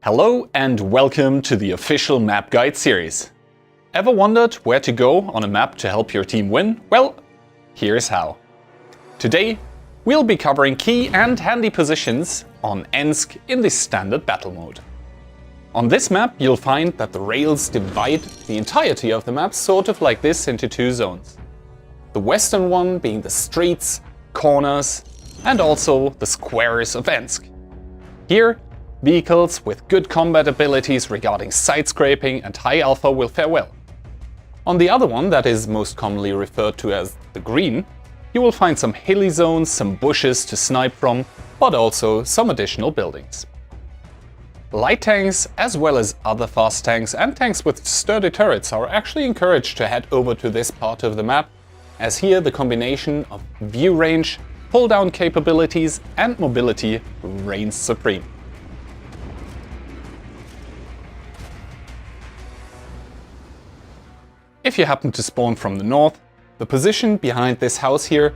Hello and welcome to the official map guide series. Ever wondered where to go on a map to help your team win? Well, here's how. Today, we'll be covering key and handy positions on Ensk in the standard battle mode. On this map, you'll find that the rails divide the entirety of the map sort of like this into two zones. The western one being the streets, corners, and also the squares of Ensk. Here, vehicles with good combat abilities regarding side scraping and high alpha will fare well. On the other one, that is most commonly referred to as the green, you will find some hilly zones, some bushes to snipe from, but also some additional buildings. Light tanks, as well as other fast tanks and tanks with sturdy turrets, are actually encouraged to head over to this part of the map, as here the combination of view range, pull-down capabilities and mobility reigns supreme. If you happen to spawn from the north, the position behind this house here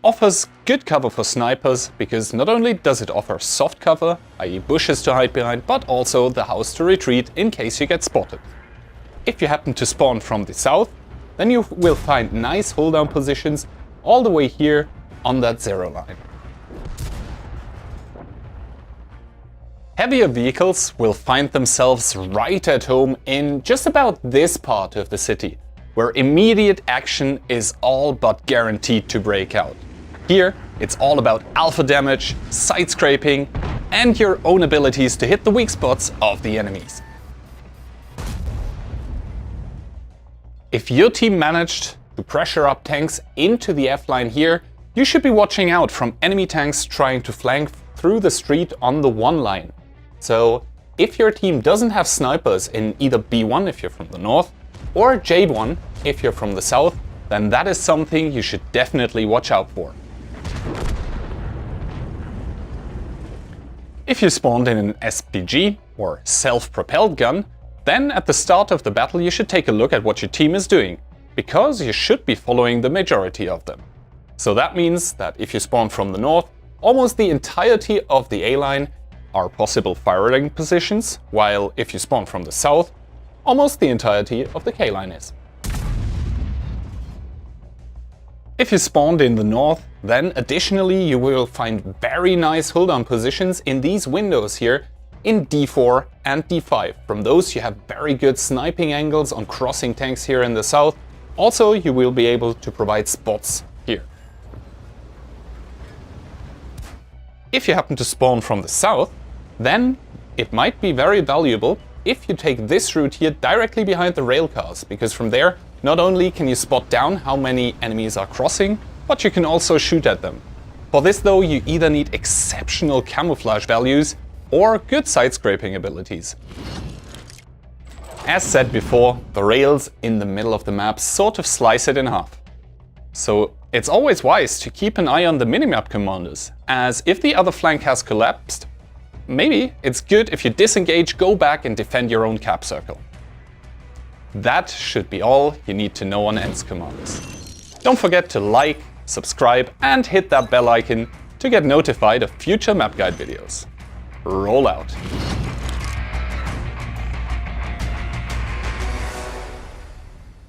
offers good cover for snipers, because not only does it offer soft cover, i.e. bushes to hide behind, but also the house to retreat in case you get spotted. If you happen to spawn from the south, then you will find nice hold down positions all the way here on that zero line. Heavier vehicles will find themselves right at home in just about this part of the city, where immediate action is all but guaranteed to break out. Here, it's all about alpha damage, side scraping, and your own abilities to hit the weak spots of the enemies. If your team managed to pressure up tanks into the F-line here, you should be watching out from enemy tanks trying to flank through the street on the 1 line. So, if your team doesn't have snipers in either B1 if you're from the north, or J1 if you're from the south, then that is something you should definitely watch out for. If you spawned in an SPG, or self-propelled gun, then at the start of the battle you should take a look at what your team is doing, because you should be following the majority of them. So that means that if you spawn from the north, almost the entirety of the A-line are possible firing positions, while if you spawn from the south, almost the entirety of the K-line is. If you spawned in the north, then additionally you will find very nice hold down positions in these windows here in D4 and D5. From those you have very good sniping angles on crossing tanks here in the south. Also, you will be able to provide spots here. If you happen to spawn from the south, then it might be very valuable if you take this route here directly behind the rail cars, because from there not only can you spot down how many enemies are crossing, but you can also shoot at them. For this though, you either need exceptional camouflage values or good side scraping abilities. As said before, the rails in the middle of the map sort of slice it in half. So it's always wise to keep an eye on the minimap commanders, as if the other flank has collapsed, maybe it's good if you disengage, go back and defend your own cap circle. That should be all you need to know on Ensk commanders. Don't forget to like, subscribe and hit that bell icon to get notified of future map guide videos. Roll out!